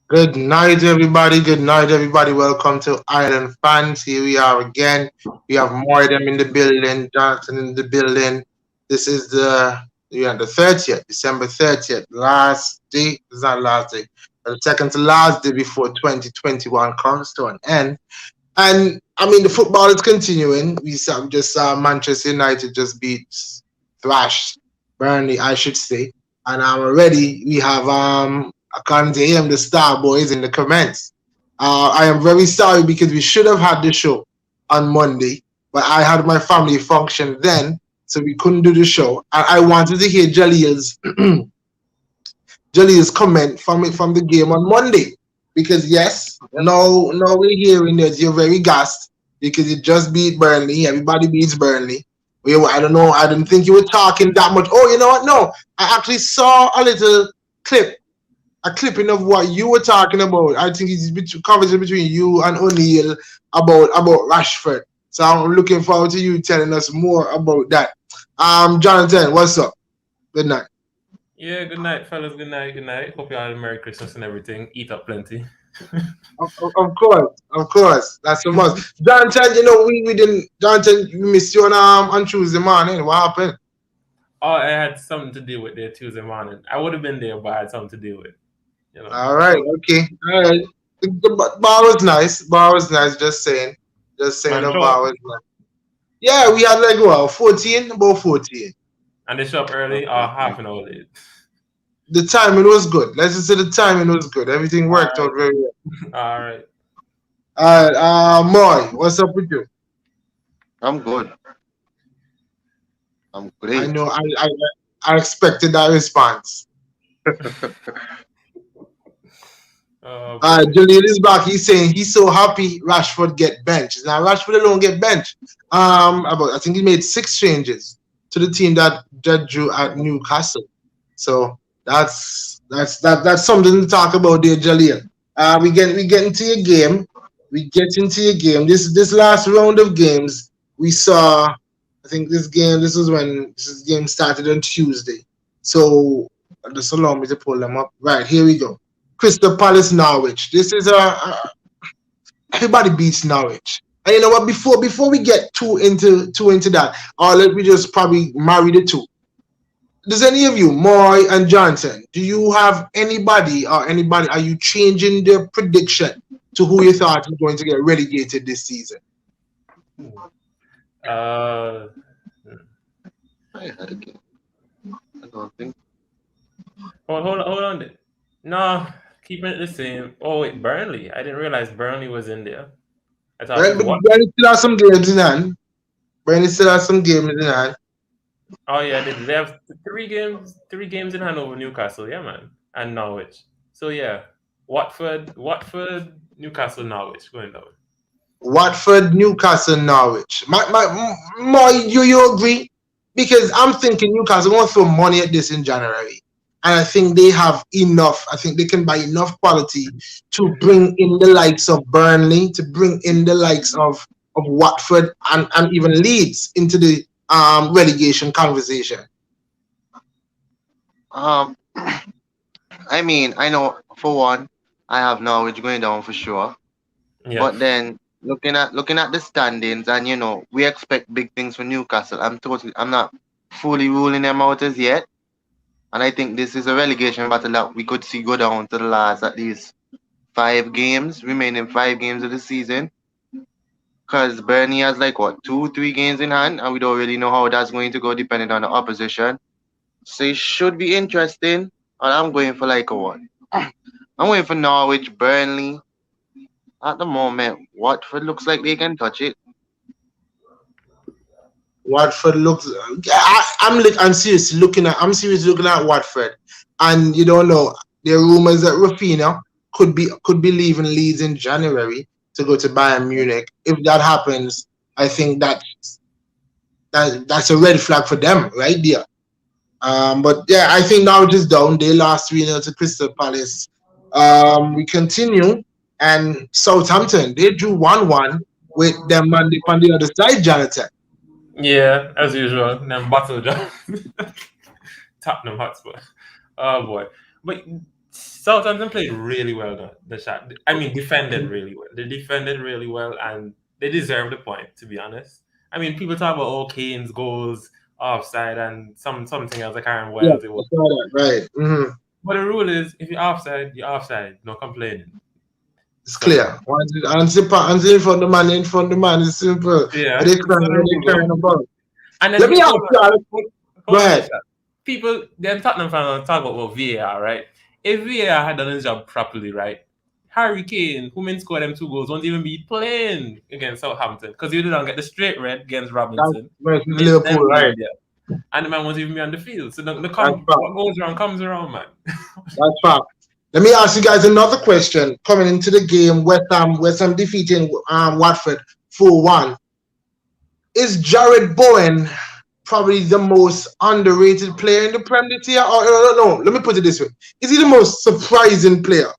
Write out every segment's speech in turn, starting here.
Good night, everybody. Good night, everybody. Welcome to Island Fans. Here we are again. We have more of them in the building, Johnson in the building. This is the 30th, December 30th, last day. It's not last day, but the second to last day before 2021 comes to an end. And I mean, the football is continuing. We just saw Manchester United just beat Thrash Burnley, I should say. And already we have according to him, the Star Boys in the comments. I am very sorry because we should have had the show on Monday, but I had my family function then, so we couldn't do the show. I wanted to hear Jalil's comment from the game on Monday. Because yes, no we're hearing that you're very gassed because you just beat Burnley. Everybody beats Burnley. I don't know. I didn't think you were talking that much. Oh, you know what? No, I actually saw a little clip, a clipping of what you were talking about. I think it's conversation between you and O'Neill about Rashford. So I'm looking forward to you telling us more about that. Jonathan, what's up? Good night. Yeah, good night, fellas. Good night. Good night. Hope you all had a Merry Christmas and everything. Eat up plenty. Of course, that's a must. Jonathan, we didn't. Jonathan, we missed you on Tuesday morning. What happened? Oh, I had something to do with there Tuesday morning. I would have been there, but I had something to do with. You know. All right, okay, all right. The bar was nice. Bar was nice. Just saying, Man, the show bar up. was nice. Yeah, we had like what 14, about 14. And they show up early or half an hour late. The timing was good. Let's just say the timing was good. Everything All worked right. out very well. All right. All right, Moy, what's up with you? I'm good. I'm I great. know I expected that response. Oh boy. Jaleel is back. He's saying he's so happy Rashford get benched. Now Rashford alone get benched. I think he made 6 changes to the team that drew at Newcastle. So that's something to talk about there, Jaleel. We get into your game. We get into your game. This last round of games we saw. I think this was when this game started on Tuesday. So just allow me to pull them up. Right, here we go. Crystal Palace Norwich. This is everybody beats Norwich. And you know what? Before we get too into that, or let me just probably marry the two. Does any of you, Moy and Johnson, do you have anybody? Are you changing their prediction to who you thought was going to get relegated this season? Uh, I had a game. I don't think. hold on. No, keeping it the same. Oh wait, Burnley. I didn't realize Burnley was in there. I thought it Right, was but what? Burnley still has some games in hand. Burnley still has some games in hand. Oh yeah, they have 3 games in hand over Newcastle. Yeah, man, and Norwich. So yeah, Watford, Newcastle, Norwich going down. Watford, Newcastle, Norwich. Moy, you agree? Because I'm thinking Newcastle won't throw money at this in January. And I think they have enough. I think they can buy enough quality to bring in the likes of Burnley, to bring in the likes of Watford and even Leeds into the relegation conversation. Um, I mean, I know for one, I have Norwich going down for sure. Yeah, But then looking at the standings, and we expect big things for Newcastle. I'm not fully ruling them out as yet. And I think this is a relegation battle that we could see go down to the last at least 5 games, remaining 5 games of the season. Because Burnley has like what, 2, 3 games in hand, and we don't really know how that's going to go depending on the opposition. So it should be interesting. And I'm going for like a what? I'm going for Norwich, Burnley. At the moment, Watford looks like they can touch it. Watford looks. I'm seriously looking at Watford, and you don't know. There are rumors that Rafinha could be leaving Leeds in January to go to Bayern Munich. If that happens, I think that's a red flag for them right there. But yeah, I think Norwich is down. They lost 3-0 to Crystal Palace. We continue, and Southampton they drew 1-1 with them on the other side, Jonathan. yeah, as usual. Then Battle John, Tottenham Hotspur. Oh boy, but Southampton played really well. The shot. I mean, defended really well. They defended really well, and they deserved the point. To be honest, I mean, people talk about Kane's goals offside and something else. I can't remember what Yeah, else it I was. saw that. Right. But the rule is, if you're offside, you're offside. No complaining. It's So clear. Once in front of the man, in front of the man. It's simple. yeah, They so the crying rule. about. And then Let me ask hold you, on, Alex. Go hold on, ahead. Nisha. People, then Tottenham fans talk about VAR, right? If VAR had done his job properly, right? Harry Kane, who meant score them 2 goals, won't even be playing against Southampton because you didn't get the straight red against That's Robinson. versus Missed Liverpool, them right? goals, yeah. And the man won't even be on the field. So That's fact. what goes around comes around, man. That's fact. Let me ask you guys another question. Coming into the game, West Ham defeating Watford 4-1. Is Jared Bowen probably the most underrated player in the Prem this year? Or no, let me put it this way. Is he the most surprising player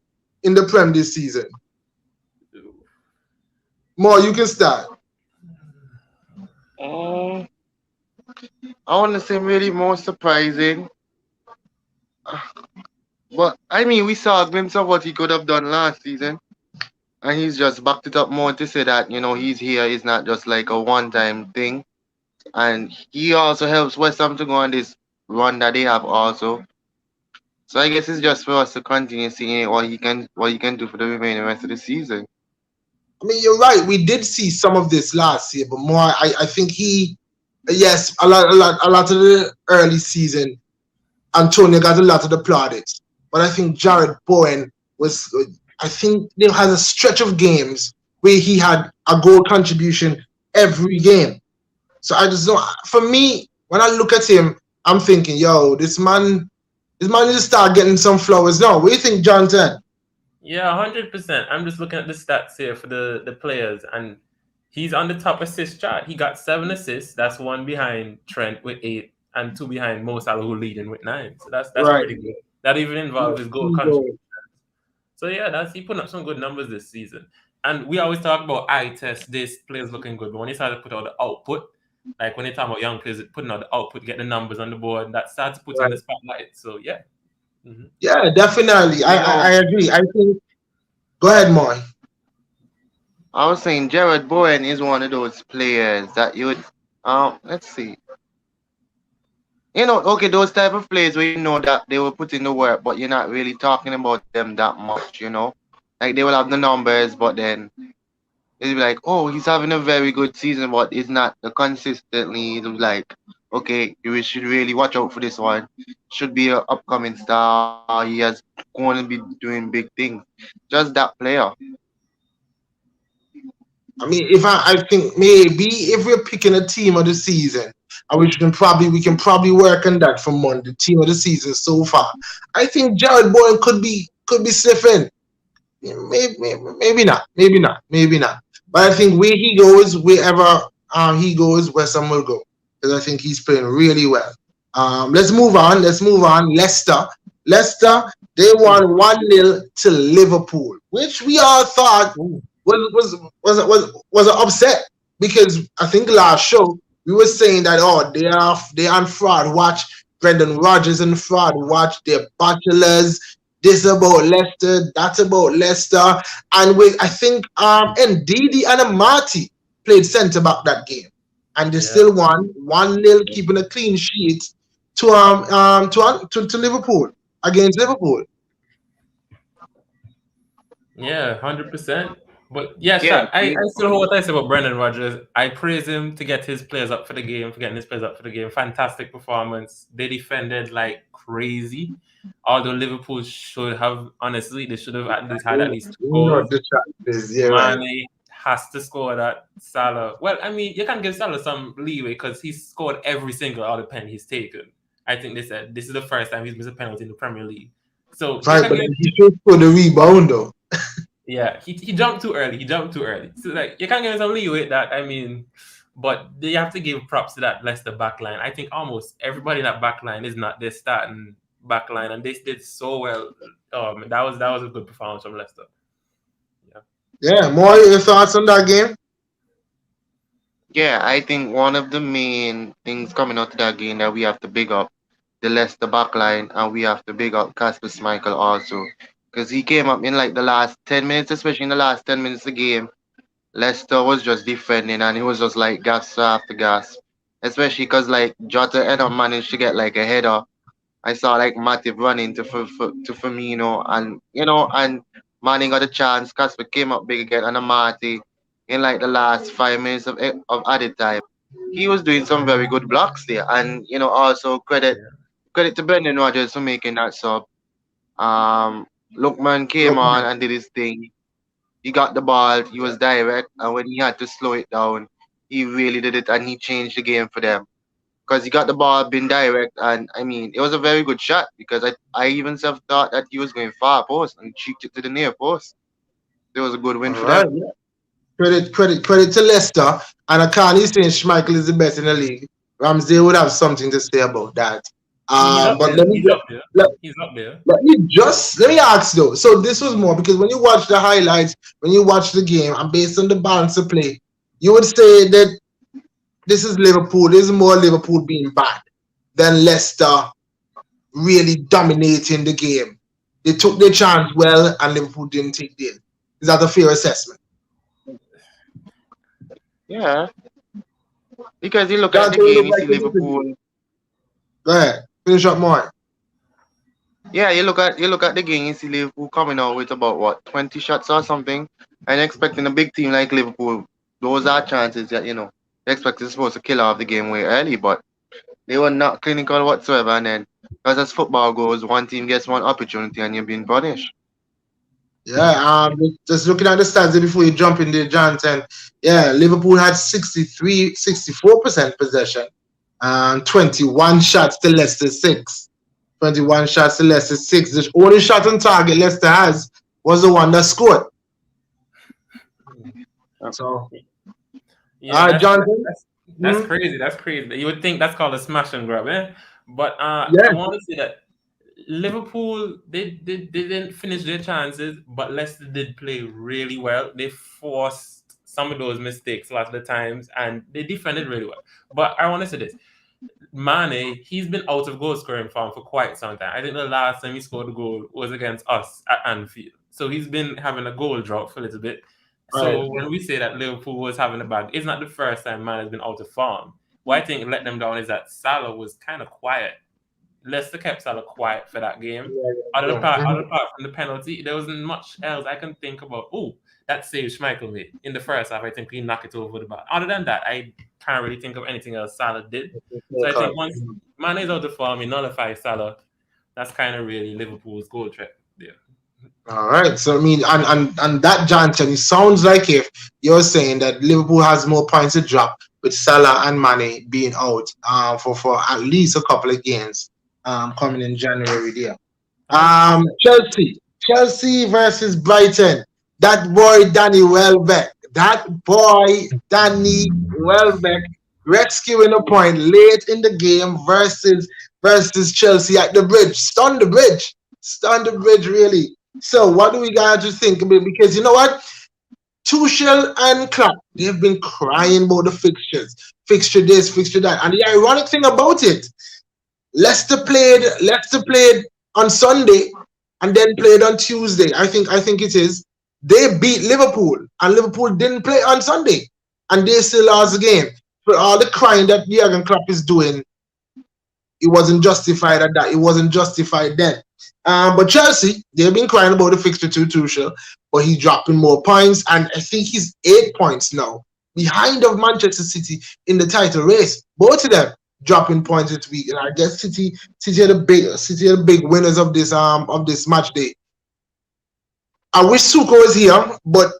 in the Prem this season? More, you can start. I want to say really more surprising. But I mean, we saw a glimpse of what he could have done last season. And he's just backed it up more to say that, he's here is not just like a one time thing. And he also helps West Ham to go on this run that they have also. So I guess it's just for us to continue seeing what he can do for the remaining rest of the season. I mean, you're right. We did see some of this last year, but more, I think yes, a lot of the early season, Antonio got a lot of the plaudits. But I think Jared Bowen was, I think there has a stretch of games where he had a goal contribution every game. So I just don't, for me, when I look at him, I'm thinking, yo, this man needs to start getting some flowers now. What do you think, Jonathan? Yeah, 100%. I'm just looking at the stats here for the players, and he's on the top assist chart. He got 7 assists. That's one behind Trent with 8, and 2 behind Mo Salah, who leading with 9. So that's Right. pretty good. That even involves his goal contribution. So yeah, he putting up some good numbers this season. And we always talk about eye test, this players looking good, but when he started to put out the output, like when they talk about young players putting out the output, get the numbers on the board, that starts to put in the spotlight. So yeah. Mm-hmm. Yeah, definitely. I agree. I think. Go ahead, Moy. I was saying Jared Bowen is one of those players that you would let's see. Okay, those type of players where you know that they will put in the work, but you're not really talking about them that much. Like they will have the numbers, but then it'll be like, oh, he's having a very good season, but it's not the consistently. It's like, okay, you should really watch out for this one. Should be an upcoming star. He has going to be doing big things. Just that player. I mean, if I think maybe if we're picking a team of the season, and we can probably work on that for Monday. Team of the season so far, I think Jared Bowen could be sniffing. Maybe not. But I think where he goes, wherever he goes, West Ham will go because I think he's playing really well. Let's move on. Leicester, they won 1-0 to Liverpool, which we all thought was an upset because I think last show we were saying that they are on fraud. Watch Brendan Rodgers and fraud. Watch their bachelors. This about Leicester, that's about Leicester, and I think Ndidi and Amati played centre back that game, and they still won 1-0, keeping a clean sheet to Liverpool against Liverpool. Yeah, 100%. But yeah, Shaq, I still hold what I say about Brendan Rodgers. I praise him to get his players up for the game, for getting his players up for the game. Fantastic performance. They defended like crazy. Although Liverpool should have, honestly, they should have had at least 2 goals. Mane has to score that. Salah. Well, I mean, you can give Salah some leeway because he's scored every single other pen he's taken. I think they said this is the first time he's missed a penalty in the Premier League. So right, but he should score the rebound though. Yeah, he jumped too early. So like you can't give him some leeway with that. I mean, but they have to give props to that Leicester backline. I think almost everybody in that backline is not their starting backline, and they did so well. That was a good performance from Leicester. Yeah, more your thoughts on that game? Yeah, I think one of the main things coming out of that game that we have to big up the Leicester backline, and we have to big up Casper Schmeichel also. Because he came up in like the last 10 minutes, especially in the last 10 minutes of the game. Leicester was just defending and he was just like gas after gas. Especially because like Jota ended up managed to get like a header. I saw like Matip running to Firmino and and Manning got a chance. Casper came up big again and a Marty in like the last 5 minutes of added time. He was doing some very good blocks there, and also credit to Brendan Rodgers for making that sub. Um, Lookman came Look, on and did his thing. He got the ball. He was direct, and when he had to slow it down, he really did it, and he changed the game for them because he got the ball, been direct, and I mean it was a very good shot because I even self thought that he was going far post and cheeked it to the near post. It was a good win all for them. right. Credit to Leicester. And I can't saying Schmeichel is the best in the league. Ramsey would have something to say about that. He's up But there. He's up there. let, He's up there. let me ask though. So this was more because when you watch the highlights, when you watch the game, and based on the balance of play, you would say that this is Liverpool. This is more Liverpool being bad than Leicester really dominating the game. They took their chance well, and Liverpool didn't take it. Is that a fair assessment? Yeah, because you look at John, the you game, look you like see you disagree. Liverpool. Go ahead. Finish up more. Yeah, you look at the game, you see Liverpool coming out with about what 20 shots or something, and expecting a big team like Liverpool. Those are chances that they expect is supposed to kill off the game way early, but they were not clinical whatsoever. And then, as football goes, one team gets one opportunity and you're being punished. Yeah, just looking at the stats there before you jump in there, Jonathan. Yeah, Liverpool had 64% possession, 21 shots to Leicester 6. 21 shots to Leicester 6. The only shot on target Leicester has was the one that scored. So, Yeah, Jonathan. that's crazy. That's crazy. You would think that's called a smash and grab, eh? But Yeah, I want to say that Liverpool they didn't finish their chances, but Leicester did play really well. They forced some of those mistakes a lot of the times, and they defended really well. But I want to say this: Mane, he's been out of goal scoring form for quite some time. I think the last time he scored a goal was against us at Anfield. So he's been having a goal drought for a little bit. right. So when we say that Liverpool was having a bad, it's not the first time Mane has been out of form. What I think let them down is that Salah was kind of quiet. Leicester kept Salah quiet for that game. Other apart from the penalty, there wasn't much else I can think about. Oh, that save Schmeichel made in the first half. I think he knocked it over the bar. Other than that, I can't really think of anything else Salah did. So I think once Mane is out of form, he nullifies Salah. That's kind of really Liverpool's goal threat there. All right. So I mean, and that Johnson, it sounds like if you're saying that Liverpool has more points to drop with Salah and Mane being out for at least a couple of games coming in January there. Chelsea versus Brighton. That boy Danny Welbeck. Rescuing a point late in the game versus Chelsea at the bridge. Stun the bridge really. So what do we got to think about? Because you know what? Tuchel and Klopp, they've been crying about the fixtures. Fixture this, fixture that. And the ironic thing about it, Leicester played on Sunday and then played on Tuesday. I think it is. They beat Liverpool and Liverpool didn't play on Sunday and they still lost the game. For all the crying that Jurgen Klopp is doing, it wasn't justified at that. It wasn't justified then. But Chelsea, they've been crying about the fixture to Tuchel, but he's dropping more points, and I think he's 8 points now behind of Manchester City in the title race. Both of them dropping points this week, and I guess City are the big winners of this match day. I wish Suko was here, but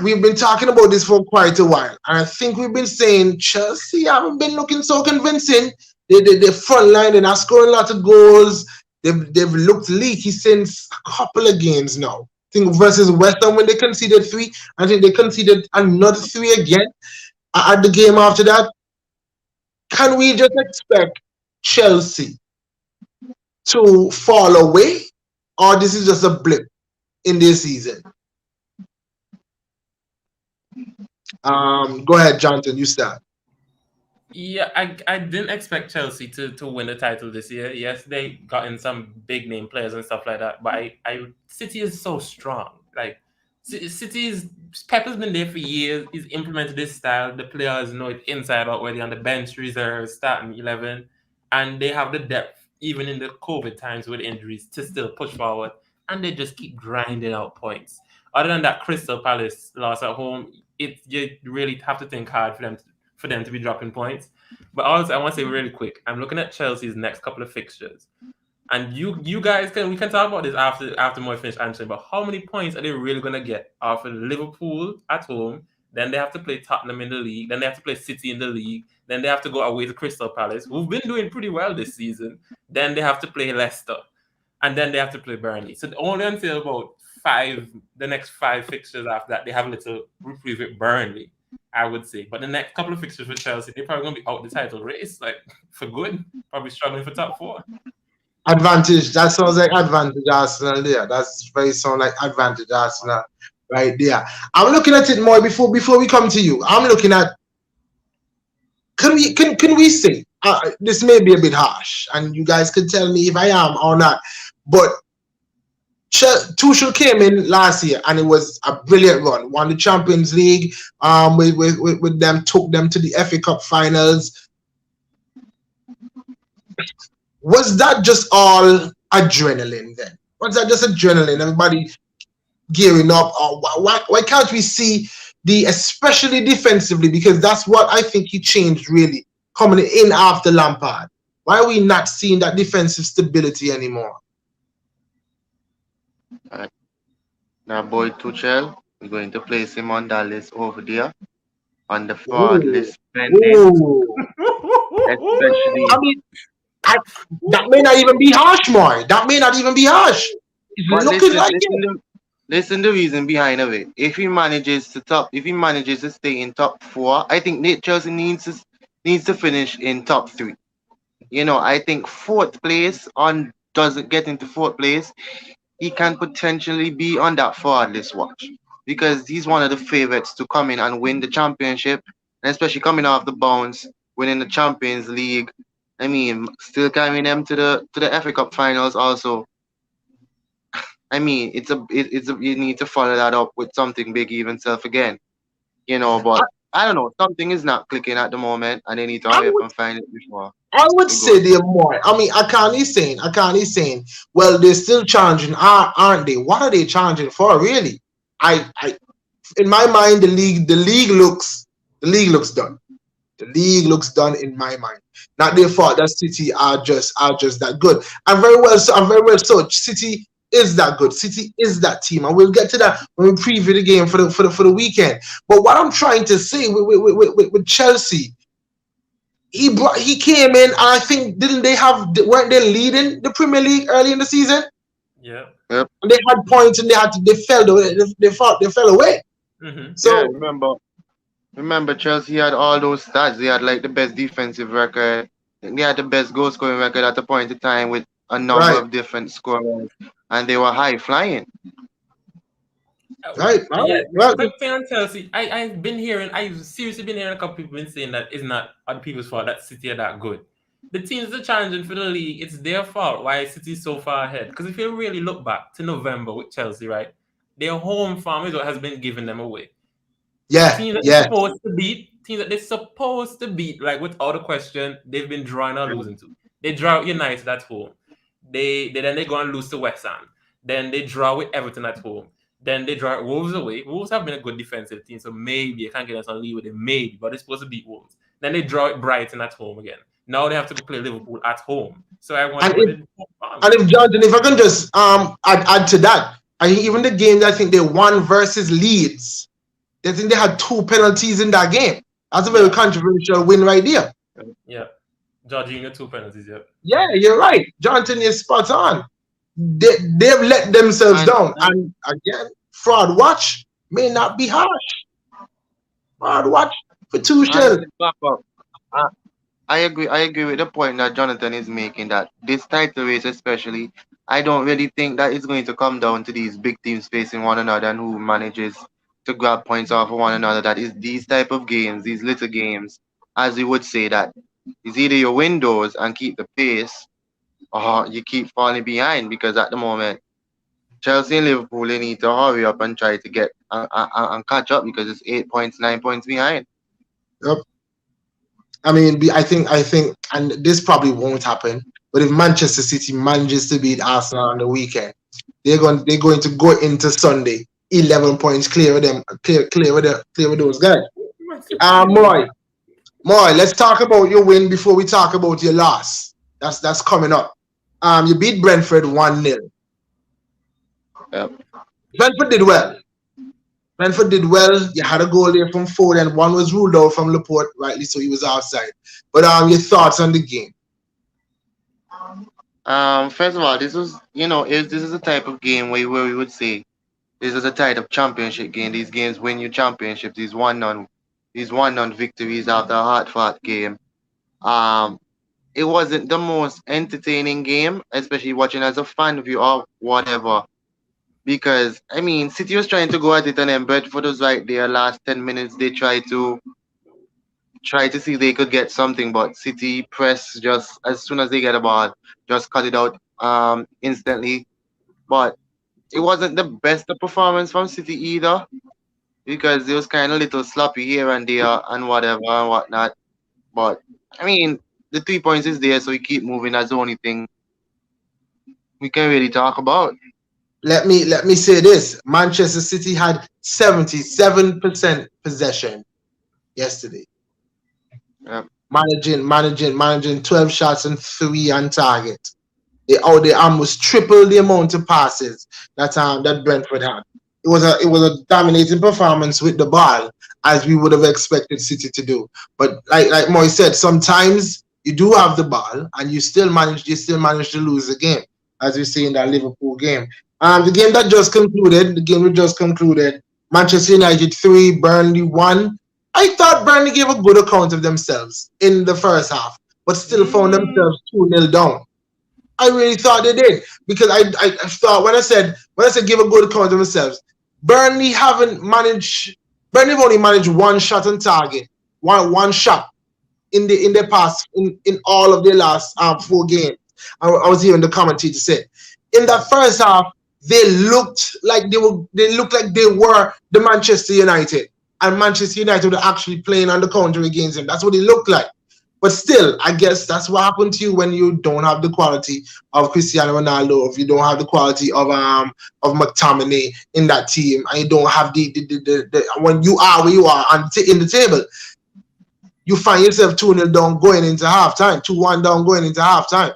we've been talking about this for quite a while, and I think we've been saying Chelsea haven't been looking so convincing. They front line, they're not scoring lots of goals. They've looked leaky since a couple of games now. I think versus West Ham when they conceded 3, I think they conceded another 3 again at the game after that. Can we just expect Chelsea to fall away, or this is just a blip in this season? Go ahead, Jonathan. You start. Yeah, I didn't expect Chelsea to win the title this year. Yes, they got in some big name players and stuff like that, but I City is so strong. Like City's Pep has been there for years. He's implemented this style. The players know it inside out, whether on the bench, reserves, starting 11, and they have the depth even in the COVID times with injuries to still push forward, and they just keep grinding out points. Other than that, Crystal Palace loss at home. You really have to think hard for them to be dropping points. But also, I want to say really quick, I'm looking at Chelsea's next couple of fixtures, and you guys we can talk about this after more finish answering. But how many points are they really going to get after Liverpool at home? Then they have to play Tottenham in the league. Then they have to play City in the league. Then they have to go away to Crystal Palace, who've been doing pretty well this season. Then they have to play Leicester, and then they have to play Burnley. So only until about the next five fixtures after that, they have a little reprieve with Burnley, I would say. But the next couple of fixtures for Chelsea, they're probably going to be out the title race, like for good. Probably struggling for top four. Advantage. That sounds like advantage Arsenal there. That's very sound like advantage Arsenal right there. I'm looking at it more before we come to you. I'm looking at can we say this may be a bit harsh, and you guys can tell me if I am or not, but Tuchel came in last year and it was a brilliant run. Won the Champions League. With them, took them to the FA Cup finals. Was that just all adrenaline then? Was that just adrenaline? Everybody gearing up? Or why can't we see especially defensively? Because that's what I think he changed really coming in after Lampard. Why are we not seeing that defensive stability anymore? Now, boy Tuchel, we're going to place him on that list over there, on the forward list pending. Especially, I mean, that may not even be harsh, more. That may not even be harsh. It's but looking like it. listen the reason behind of it. If he manages to stay in top four, I think Chelsea needs to finish in top three. I think fourth place doesn't get into fourth place. He can potentially be on that forward list watch because he's one of the favorites to come in and win the championship, and especially coming off the bounce, winning the Champions League. I mean, still carrying them to the FA Cup finals also. I mean, you need to follow that up with something big even self again, But I don't know, something is not clicking at the moment, and they need to hurry up and find it before. I would say they're more. I mean, Akani's saying, well, they're still challenging, aren't they? What are they challenging for, really? In my mind, the league looks done. The league looks done in my mind. Not their fault that City are just that good. And very well so. City is that good. City is that team, and we'll get to that when we preview the game for the weekend. But what I'm trying to say with Chelsea, he came in, and I think weren't they leading the Premier League early in the season? Yeah. Yep. And they had points, and they fell away. Mm-hmm. So remember Chelsea had all those stats. They had like the best defensive record. They had the best goal scoring record at a point in time with a number of different scorers, and they were high flying. Right. Well, quick thing on Chelsea. I've seriously been hearing a couple people been saying that it's not other people's fault that City are that good. The teams that are challenging for the league, it's their fault why City is so far ahead. Because if you really look back to November with Chelsea, right, their home form is what has been giving them away. Yeah. Teams that they're supposed to beat, like without a question, they've been drawing or losing to. They draw United at home. Then they go and lose to West Ham. Then they draw with Everton at home. Then they draw Wolves away. Wolves have been a good defensive team, so maybe I can't get us on lead with them. Maybe, but they're supposed to beat Wolves. Then they draw it Brighton at home again. Now they have to go play Liverpool at home. So I want if Jonathan, if I can just add to that, I think even the game that I think they won versus Leeds, I think they had 2 penalties in that game. That's a very controversial win right there. Yeah. Jorginho 2 penalties, yeah. Yeah, you're right. Jonathan is spot on. They've let themselves down. And again, fraud watch may not be harsh. Fraud watch for Tuchel. I agree with the point that Jonathan is making, that this title race especially, I don't really think that it's going to come down to these big teams facing one another and who manages to grab points off of one another. That is these type of games, these little games, as we would say that it's either your windows and keep the pace, or you keep falling behind because at the moment Chelsea and Liverpool they need to hurry up and try to get and catch up because it's 8 points, 9 points behind. Yep. I mean, I think, and this probably won't happen. But if Manchester City manages to beat Arsenal on the weekend, they're going to go into Sunday 11 points clear of them, clear with those guys. Moy, let's talk about your win before we talk about your loss. That's coming up. You beat Brentford 1-0. Yep. Brentford did well. You had a goal there from Foden. One was ruled out from Laporte, rightly so he was outside. But your thoughts on the game? First of all, this was this is a type of game where we would say this is a type of championship game. These games win you championships. These 1-0 victories after a hard fought game. It wasn't the most entertaining game, especially watching as a fan view or whatever. Because I mean, City was trying to go at it, and then Brentford was right there. Last 10 minutes, they tried to see if they could get something, but City press just as soon as they get a ball, just cut it out instantly. But it wasn't the best of performance from City either, because it was kind of little sloppy here and there and whatever and whatnot. But I mean, the 3 points is there, so we keep moving. That's the only thing we can really talk about. Let me say this: Manchester City had 77% possession yesterday. Yep. Managing 12 shots and 3 on target. They almost triple the amount of passes that Brentford had. It was a dominating performance with the ball, as we would have expected City to do. But like Moy said, sometimes you do have the ball and you still manage to lose the game, as we see in that Liverpool game. The game that just concluded, Manchester United 3, Burnley 1. I thought Burnley gave a good account of themselves in the first half, but still found themselves 2-0 down. I really thought they did, because I thought when I said give a good account of themselves, Burnley have only managed one shot on target, one shot in their past in all of their last 4 games. I was hearing the commentator say in that first half they looked like they were the Manchester United, and Manchester United were actually playing on the counter against them. That's what it looked like. But still, I guess that's what happened to you when you don't have the quality of Cristiano Ronaldo, if you don't have the quality of McTominay in that team, and you don't have the when you are where you are in the table, you find yourself 2-0 down going into halftime, 2-1 down going into halftime.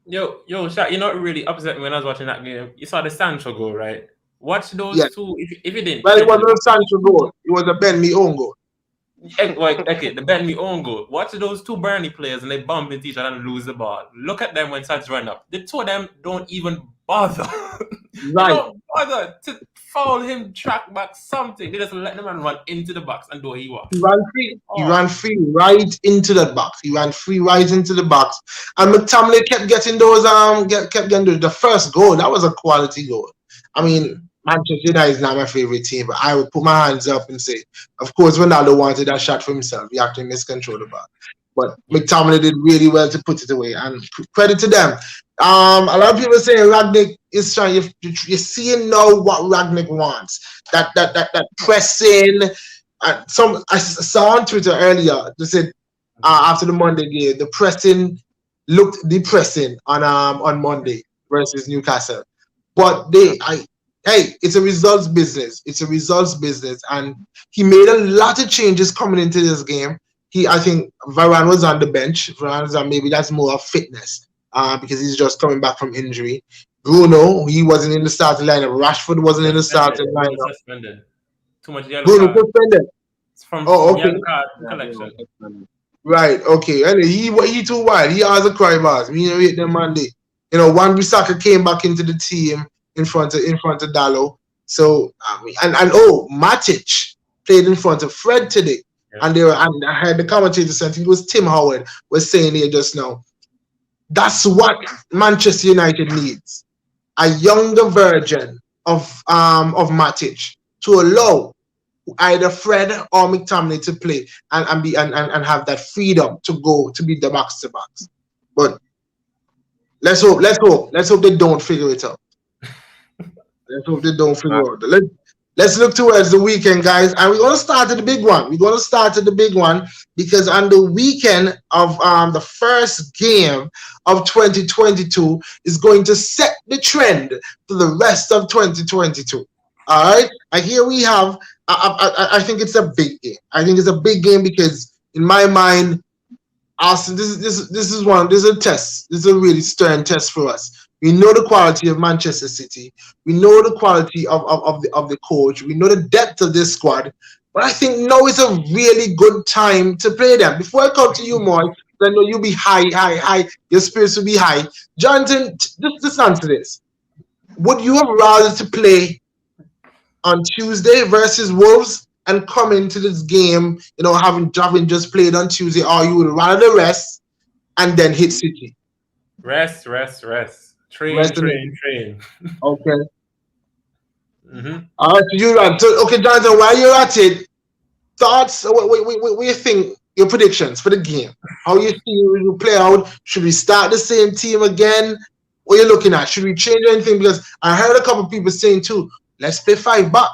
Yo, Shaq, you know what really upset me when I was watching that game? You saw the Sancho goal, right? Watch those two. If you didn't, well, it wasn't a Sancho goal. It was a Ben Me own goal. Okay, the Ben Me own goal. Watch those two Burnley players and they bump into each other and lose the ball. Look at them when sides run up. The two of them don't even bother. Right. They don't bother to foul him, track back something. They just let the man run into the box and do what he wants. He ran free. He ran free right into that box. And McTominay kept getting those the first goal. That was a quality goal. I mean, Manchester United is not my favorite team, but I would put my hands up and say, of course, Ronaldo wanted that shot for himself. He actually miscontrolled the ball. But McTominay did really well to put it away, and credit to them. A lot of people saying Rangnick is trying. You're seeing now what Rangnick wants. That pressing. I saw on Twitter earlier. They said after the Monday game, the pressing looked depressing on Monday versus Newcastle. But it's a results business. And he made a lot of changes coming into this game. I think Varane was on the bench. Maybe that's more of fitness because he's just coming back from injury. Bruno, he wasn't in the starting lineup. Rashford wasn't in the starting lineup. Suspended. Too much yellow Bruno card. suspended. It's from okay. yellow card collection. Right, okay. And he too wide. He has a cry bars. We rate them Monday. Wan-Bissaka came back into the team in front of Dalot. So Matic played in front of Fred today. Yeah. And I heard the commentator saying, I think it was Tim Howard was saying here just now. That's what Manchester United needs. A younger version of Matic to allow either Fred or McTominay to play and have that freedom to go to be the box to box. But let's hope they don't figure it out. Let's hope they don't figure it out. Let's look towards the weekend, guys, and we're gonna start at the big one. We're gonna start at the big one because on the weekend of the first game of 2022 is going to set the trend for the rest of 2022. All right, and here we have. I think it's a big game. I think it's a big game because in my mind, Austin, this is a test. This is a really stern test for us. We know the quality of Manchester City. We know the quality of the coach. We know the depth of this squad. But I think now is a really good time to play them. Before I come to you, Moy, I know you'll be high. Your spirits will be high. Jonathan, just answer this. Would you have rather to play on Tuesday versus Wolves and come into this game, having just played on Tuesday, or you would rather rest and then hit City? Rest. Train. Okay. Mm-hmm. All right, you're right. So, okay, Jonathan, while you're at it, thoughts? What do you think? Your predictions for the game? How you see you play out? Should we start the same team again? What are you looking at? Should we change anything? Because I heard a couple of people saying too, let's play 5 back.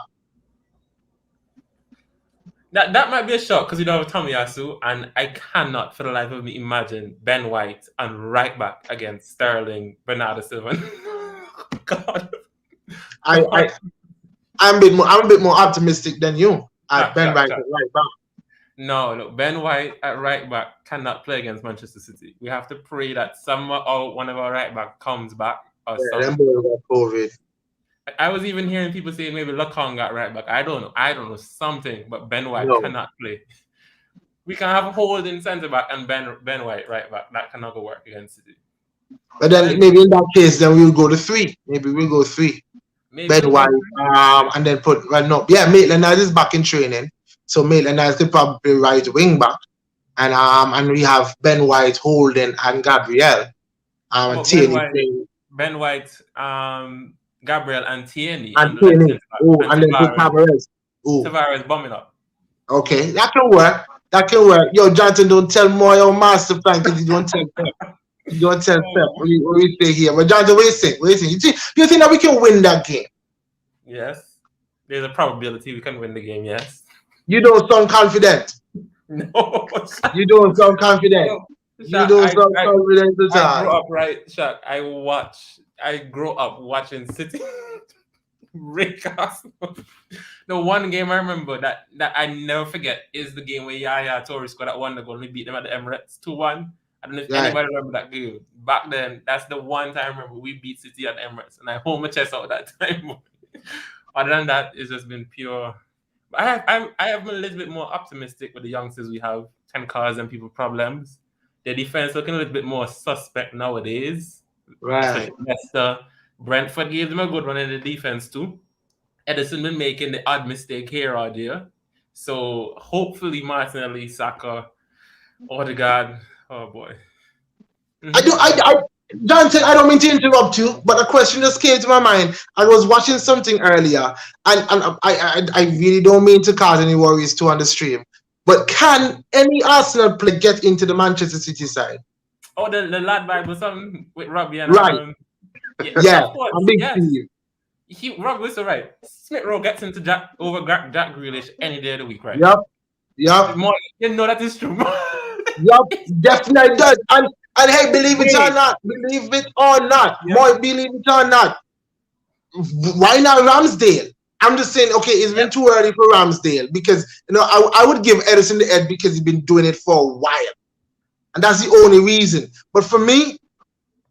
That might be a shock because you don't have Tomiyasu, and I cannot for the life of me imagine Ben White and right back against Sterling, Bernardo Silva. God, I'm a bit more optimistic than you at Ben White at right back. No, Ben White at right back cannot play against Manchester City. We have to pray that somehow one of our right back comes back or something. COVID. I was even hearing people saying maybe Lacong got right back. I don't know something, but Ben White cannot play. We can have Holding centre back and Ben White right back. That cannot go work against City. But then maybe in that case, then we'll go to 3. Maybe we'll go 3. Ben White, and then Maitland-Niles is back in training, so Maitland-Niles could probably play right wing back, and we have Ben White, Holding, and Gabriel, and Tierney. Ben White, Gabriel and Tierney. And then put Tavares. Tavares bombing up. Okay, that can work. Yo, Jonathan, don't tell more your master plan because you don't tell Pep. You don't tell Pep. What we say here. But Jonathan, what do you think? Do you think that we can win that game? Yes. There's a probability we can win the game, yes. You don't sound confident. No. You don't sound confident. You don't sound confident at all. I grew up, right, Shaq. I grew up watching City break Arsenal. The one game I remember that I never forget is the game where Yaya Toure scored that one goal and we beat them at the Emirates 2-1. I don't know if anybody remember that game. Back then, that's the one time I remember we beat City at the Emirates, and I hold my chest out that time. Other than that, it's just been pure. I have been a little bit more optimistic with the youngsters we have. Can cause them people problems. Their defense looking a little bit more suspect nowadays. Right. Leicester, Brentford gave them a good one in the defense too. Edison been making the odd mistake here or there. So hopefully Martinelli, Saka, Odegaard. Oh boy. Jonathan, I don't mean to interrupt you, but a question just came to my mind. I was watching something earlier, and I really don't mean to cause any worries too on the stream. But can any Arsenal player get into the Manchester City side? Oh, the lad Bible something with Robbie and right. I'm big team. Rob was right. Smith Rowe gets into Jack Grealish any day of the week, right? Yep. More, you know that is true. Yep, definitely does. And hey, believe it or not, boy, believe it or not, why not Ramsdale? I'm just saying, okay, it's been too early for Ramsdale because I would give Edison the edge because he's been doing it for a while, and that's the only reason. But for me,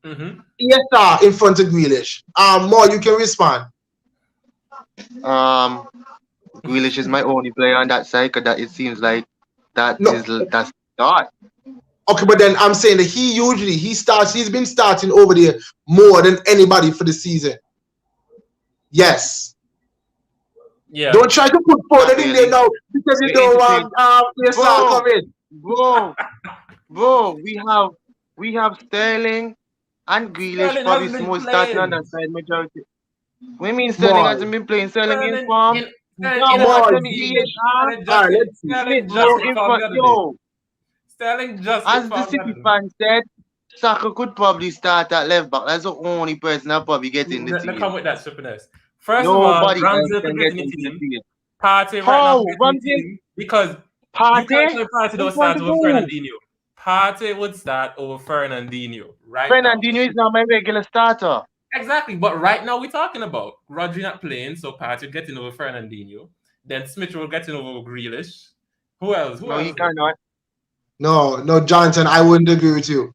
ESR in front of Grealish. More, you can respond. Grealish is my only player on that side because that it seems like that's start. Okay, but then I'm saying that he's been starting over there more than anybody for the season. Yes. Yeah. Don't try to put Foden in there now because you don't want ESR come in. Bro, we have Sterling and Grealish probably more starting on that side majority. What do you mean Sterling hasn't been playing? Sterling in form? No, In a what? More Let me Grealish. hear, huh? All right, let's see. Smith, Sterling just bro, hit in form front, the other day. yo. Sterling just hit As the form the City other day. fan said, Saka could probably start at left back. That's the only person I'll probably get in the Let's team. come with that stupidness. First of all, Nobody else Ramsdale can could get get in the into the team. team. Partey right now How? could get in the Ramsey? team because you can't Partey? say Partey In don't front start of over who? Fernandinho. Partey would start over Fernandinho right now. Fernandinho is not my regular starter. Exactly, but right now we're talking about Rodri not playing, so Partey getting over Fernandinho. Then Smith will getting over Grealish. Who else? Who No, he else? cannot. No, Johnson, I wouldn't agree with you.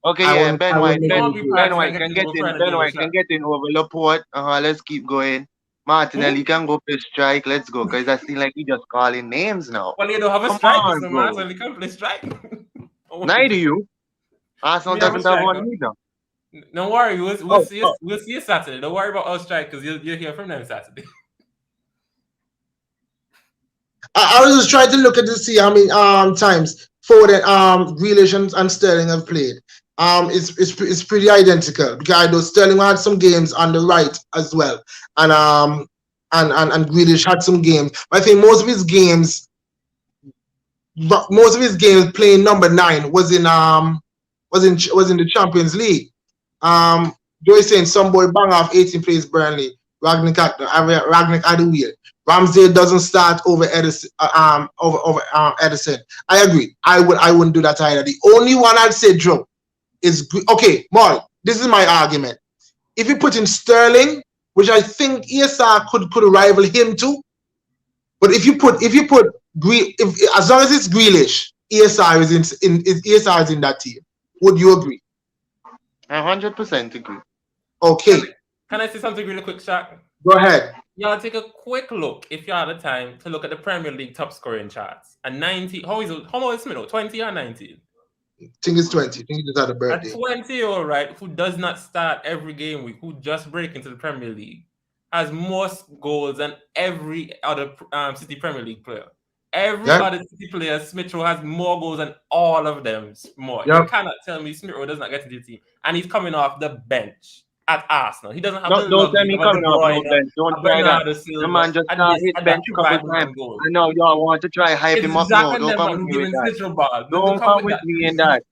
Okay, I yeah, wouldn't Ben White. agree Don't with be you. Ben Partey White not can getting get over in. Ben Fernandinho White shot. can get in over Laporte. Let's keep going. Martinelli can go play strike. Let's go. Because I feel like he just calling names now. Well, you don't have a Come striker, on, so bro. might you can play strike. Neither you. Arsenal We have a doesn't have striker. one either. Don't worry, we'll Oh, see. We'll see you Saturday. Don't worry about our strikers. You'll hear from them Saturday. I was just trying to look at to see how many times Foden, Grealish and Sterling have played. It's pretty identical because I know Sterling had some games on the right as well, and Grealish had some games. But I think most of his games playing number 9 was in the Champions League. Joey saying some boy bang off 18 plays Burnley. Ragnick at the wheel. Ramsdale doesn't start over Edison. Edison. I agree. I wouldn't do that either. The only one I'd say, Joe, is okay. Mark, this is my argument. If you put in Sterling, which I think ESR could rival him too, but if you put as long as it's Grealish, ESR is in that team. Would you agree? I 100% agree. Okay. Can I say something really quick, Shaq? Go ahead. Y'all take a quick look, if you have the time, to look at the Premier League top scoring charts. And 90, how much is Smith? 20 or 19? I think it's 20. I think it's at a birthday. A 20-year-old, right, who does not start every game week, who just break into the Premier League, has more goals than every other City Premier League player. Every other City player, Smith Rowe has more goals than all of them more. Yep. You cannot tell me Smith Rowe does not get into the team. And he's coming off the bench at Arsenal. He doesn't have the Don't tell me coming off no bench. Don't try that. The man just started his bench a couple times. I know y'all want to try hype him up now. Don't come with me with that. Don't come with me in that.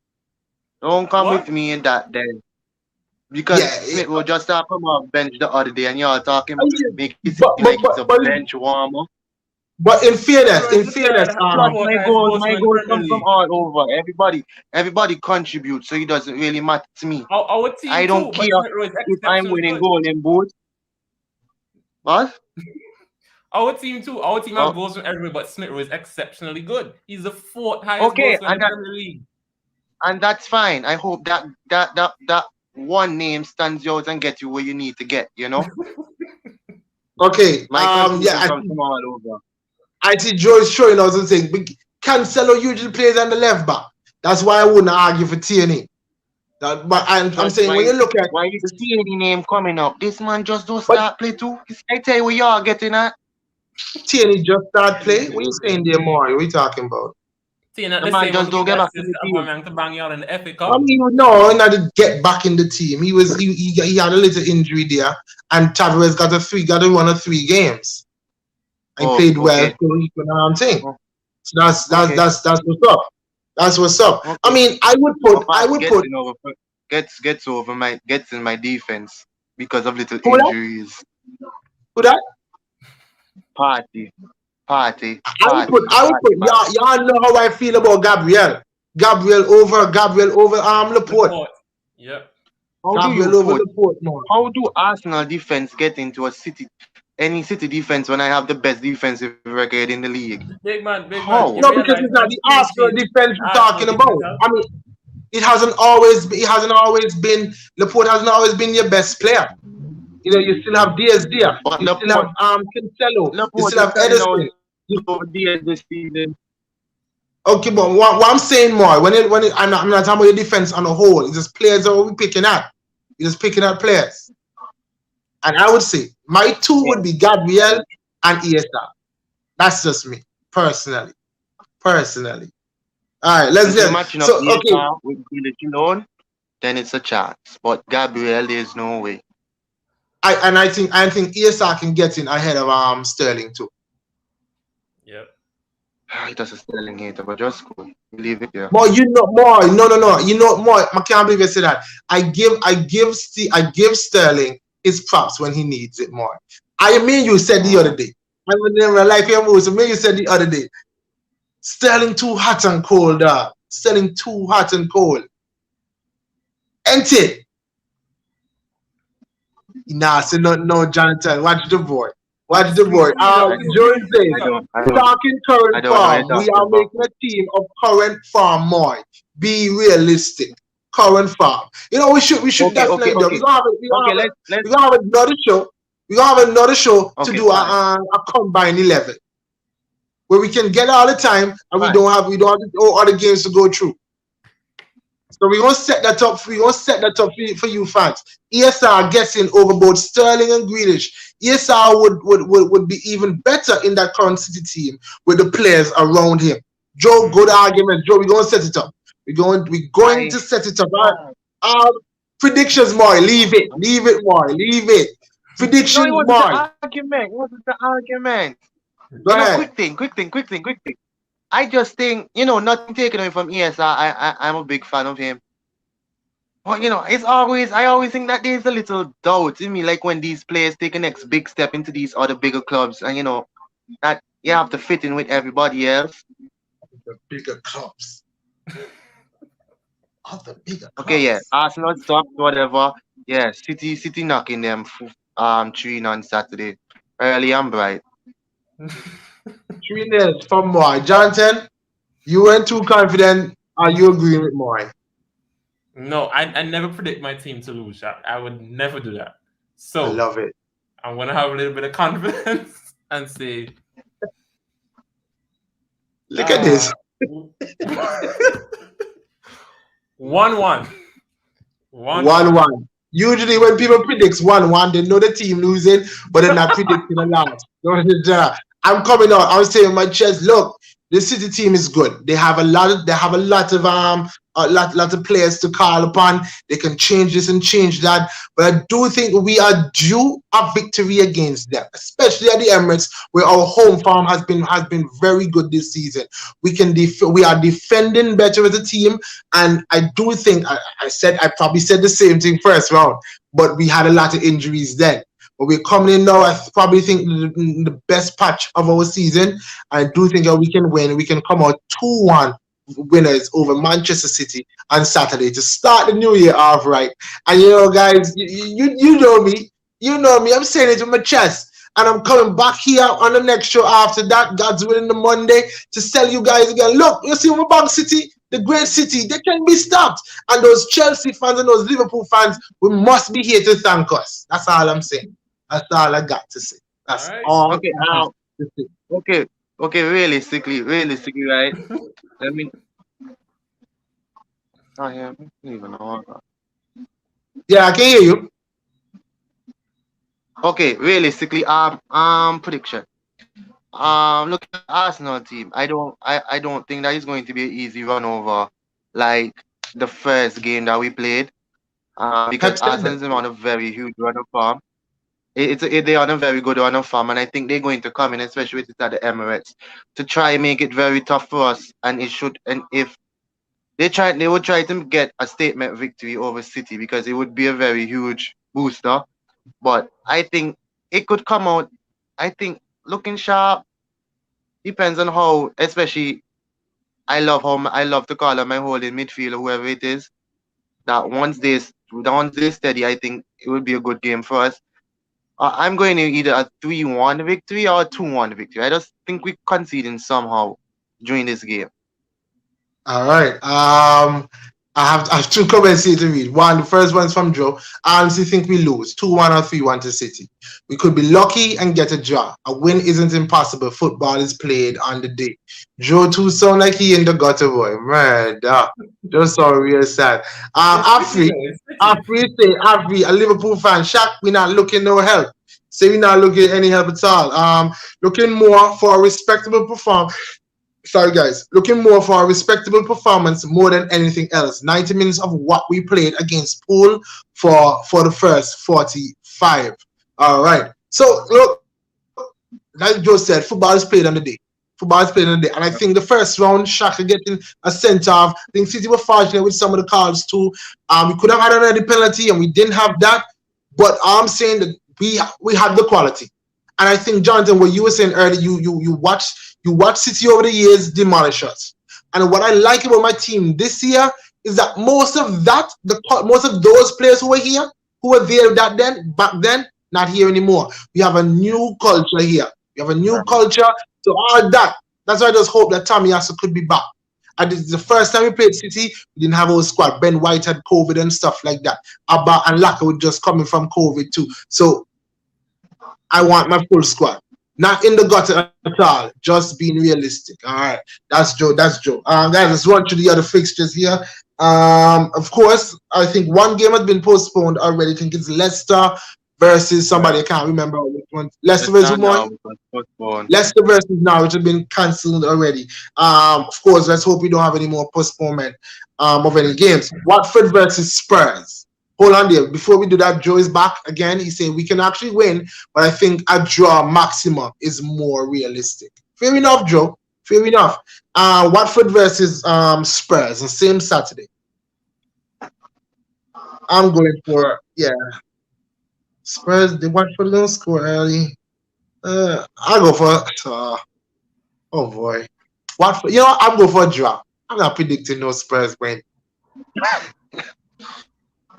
Don't come with me in that then. Because Smith will just start come off bench the other day and y'all talking make it seem like it's a bench warmer. But in fairness, my goals come from all over. Everybody contributes, so it doesn't really matter to me. Our team I don't care if I'm winning golden boot. What? Our team too. Our team has goals from everywhere, but Smith Rowe is exceptionally good. He's the 4th highest goal scorer in the Premier League. And that's fine. I hope that one name stands out and get you where you need to get, you know? Okay. My comes from all over. I see Joe's showing us the thing. Cancelo usually plays on the left back. That's why I wouldn't argue for Tierney. But I'm saying when you look at why is the Tierney name coming up? This man just don't start play too. I tell you what y'all getting at. Tierney just start play. What are you saying there, Mario? What are you talking about? The man just don't get back in the team. To bang you in the FA Cup. I mean, no, not to get back in the team. He had a little injury there, and Tavares got to run a 3 games. I played well, so he could thing. So that's what's up. That's what's up. Okay. I mean, I would put gets in my defense because of little injuries. Who that? Party. I would put y'all know how I feel about Gabriel. Gabriel over Laporte. Yep. How do Arsenal defense get into any City defense when I have the best defensive record in the league? Big man. No, because it's not the Arsenal defense we're talking about. I mean, it hasn't always been Laporte hasn't always been your best player. You know, you still have Diaz there. You still have Cancelo. You still have Edison. Okay, but what I'm saying more I'm not talking about your defense on the whole. It's just players that we're picking at. You're just picking at players. And I would say my 2 would be Gabriel and Iesa. That's just me, personally. All right, let's get matching up Iesa with Grealish alone, then it's a chance. But Gabriel, there's no way. I think Iesa can get in ahead of Sterling too. Just a Sterling hater, but just cool. Leave it here. More, you know more. No. You know more. I can't believe I said that. I give Sterling his props when he needs it more. I mean, you said the other day. I would never like your moves. I mean, you said the other day. Sterling too hot and cold, Sterling too hot and cold. Ain't it? Nah, so no, Jonathan. Watch the boy. Watch the boy. Jones says, talking current form, we are making a team of current form more. Be realistic. Current form. You know, we should definitely do. We have another show. We have another show to do a combined 11. Where we can get all the time and we don't have all other games to go through. So we're gonna set that up. We're gonna set that up for you fans. ESR guessing over both Sterling and Grealish. ESR would be even better in that current City team with the players around him. Joe, good argument. Joe, we're gonna set it up. We're going to set it up. Predictions, more. Leave it, more. Leave it. Predictions, more. What is the argument? Quick thing. I just think, nothing taken away from ESR. I'm a big fan of him. But, I always think that there's a little doubt in me, like when these players take a next big step into these other bigger clubs and, that you have to fit in with everybody else. The bigger clubs. Other bigger clubs. Okay, yeah. Arsenal stopped, whatever. Yeah, City knocking them 3 on Saturday. Early and bright. 3-0 from Moy. Jonathan, you weren't too confident. Are you agreeing with Moy? No, I never predict my team to lose. I would never do that. So I love it. I'm gonna have a little bit of confidence and say, look at this. 1-1. 1-1. Usually when people predict 1-1, they know the team losing, but they're not predicting a lot. I'm coming out. I was saying in my chest, look, the City team is good. They have a lot of players to call upon. They can change this and change that. But I do think we are due a victory against them, especially at the Emirates, where our home form has been very good this season. We are defending better as a team, and I do think I probably said the same thing first round, but we had a lot of injuries then. But we're coming in now, I probably think the best patch of our season. I do think that we can win. We can come out 2-1 winners over Manchester City on Saturday to start the new year off right. And guys, you know me. You know me. I'm saying it with my chest. And I'm coming back here on the next show after that, God's willing, the Monday, to tell you guys again, look, you see my Bank City, the great city, they can be stopped. And those Chelsea fans and those Liverpool fans, we must be here to thank us. That's all I'm saying. That's all I got to say. That's all. Okay, now. Okay. Realistically, right? Let me. Oh yeah, I don't even know. Yeah, I can hear you. Okay, realistically, prediction. Look at the Arsenal team. I don't think that is going to be an easy run over like the first game that we played. Because Arsenal is on a very huge run of form. They're on a very good run of form, and I think they're going to come in, especially with it at the Emirates, to try and make it very tough for us. And if they would try to get a statement victory over City, because it would be a very huge booster. But I think it could come out. I think looking sharp depends on how. Especially, I love to call on my holding midfielder, whoever it is. That once they steady, I think it would be a good game for us. I'm going to either a 3-1 victory or a 2-1 victory. I just think we're conceding somehow during this game. All right. I have two comments here to read. One, the first one's from Joe. I honestly think we lose 2-1 or 3-1 to City. We could be lucky and get a draw. A win isn't impossible. Football is played on the day. Joe too sound like he in the gutter, boy. Man, just so real sad. Afri, a Liverpool fan, shocked we not looking no help. Say we not looking any help at all. Looking more for a respectable performance. Sorry, guys. Looking more for a respectable performance more than anything else. 90 minutes of what we played against Poole for the first 45. All right. So, look, like Joe said, football is played on the day. football is played in the day. And I think the first round, Shaka getting a centre off. I think City were fortunate with some of the calls too. We could have had another penalty and we didn't have that. But I'm saying that we had the quality. And I think, Jonathan, what you were saying earlier, you watch City over the years demolish us. And what I like about my team this year is that most of those players who were there back then, not here anymore. We have a new culture here. We have a new culture. So all that. That's why I just hope that Tommy Asa could be back. And this is the first time we played City, we didn't have our squad. Ben White had COVID and stuff like that. Abba and Laka were just coming from COVID too. So I want my full squad. Not in the gutter at all. Just being realistic. All right. That's Joe. Guys, let's run through the other fixtures here. Of course, I think one game has been postponed already. I think it's Leicester versus somebody. I can't remember which one. Leicester versus one. Leicester versus Norwich has been cancelled already. Of course, let's hope we don't have any more postponement of any games. Watford versus Spurs. Hold on there. Before we do that, Joe is back again. He said we can actually win, but I think a draw maximum is more realistic. Fair enough, Joe. Fair enough. Watford versus Spurs on same Saturday. I'm going for Spurs. The Watford don't score early. I'll go for oh boy. Watford. You know what? I'm going for a draw. I'm not predicting no Spurs win.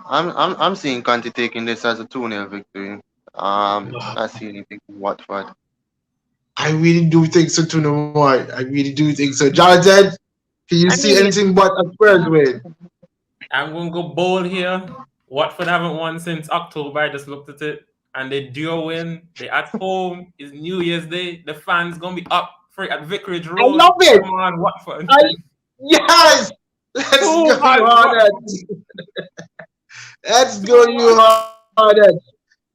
I'm seeing Conte taking this as a 2-0 victory. I see anything from Watford. I really do think so too, no more. I really do think so. Jonathan, can you see anything but a Spurs win? I'm going to go bold here. Watford haven't won since October. I just looked at it. And they do win. They at home. It's New Year's Day. The fans going to be up for it at Vicarage Road. I love it. Come on, Watford. Yes! Let's go, Hornets. Let's go, you Hornets.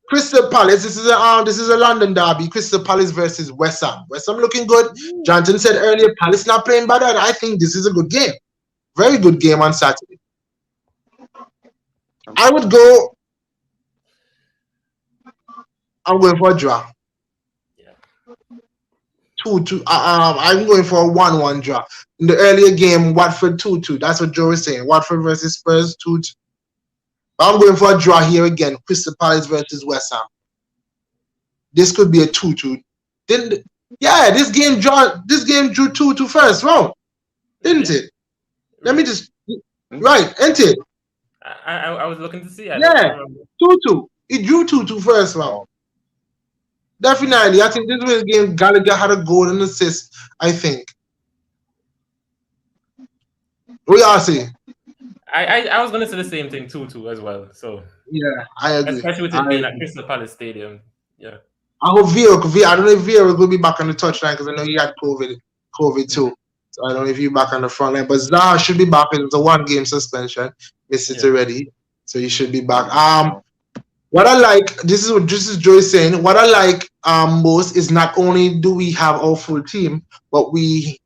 Crystal Palace. This is a London derby. Crystal Palace versus West Ham. West Ham looking good. Jonathan said earlier, Palace not playing bad. And I think this is a good game. Very good game on Saturday. I would go. I'm going for a draw. 2-2. I'm going for a 1-1 draw. In the earlier game, Watford 2-2. That's what Joe is saying. Watford versus Spurs 2-2. I'm going for a draw here again. Crystal Palace versus West Ham. This could be a 2-2. This game drew 2-2 first round, didn't it? Let me just right, ain't it? I was looking to see. 2-2. It drew 2-2 first round. Definitely, I think this was a game. Gallagher had a goal and assist. I think. What y'all say? I was gonna say the same thing 2-2 as well. So yeah, I agree. Especially with it being at Crystal Palace Stadium. Yeah. I hope I don't know if Vieira will be back on the touchline because I know he had COVID too. So I don't know if he's back on the front line. But Zaha should be back. It's a 1-game suspension. Missed it already, so he should be back. What I like, this is Joy saying. What I like most is not only do we have our full team, but we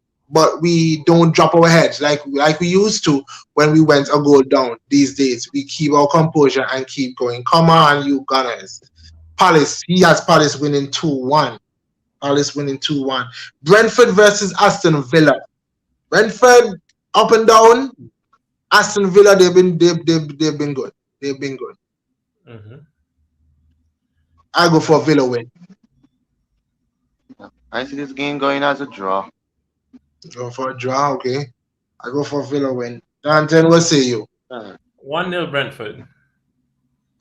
don't drop our heads like we used to when we went a goal down. These days, we keep our composure and keep going. Come on, you Gunners. Palace, he has Palace winning 2-1. Palace winning 2-1. Brentford versus Aston Villa. Brentford up and down. Aston Villa, they've been good. They've been good. Mm-hmm. I go for a Villa win. I see this game going as a draw. Go for a draw, okay. I go for a Villa win. Danton, what say you? 1-0 Brentford.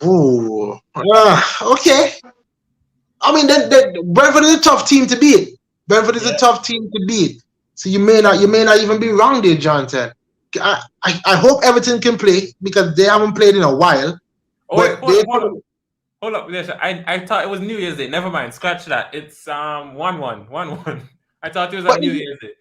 Ooh. Okay. I mean, Brentford is a tough team to beat. Brentford is a tough team to beat. So you may not even be wrong there, Jonathan. I hope Everton can play because they haven't played in a while. Hold up. I thought it was New Year's Day. Never mind. Scratch that. It's 1-1. I thought it was New Year's Day.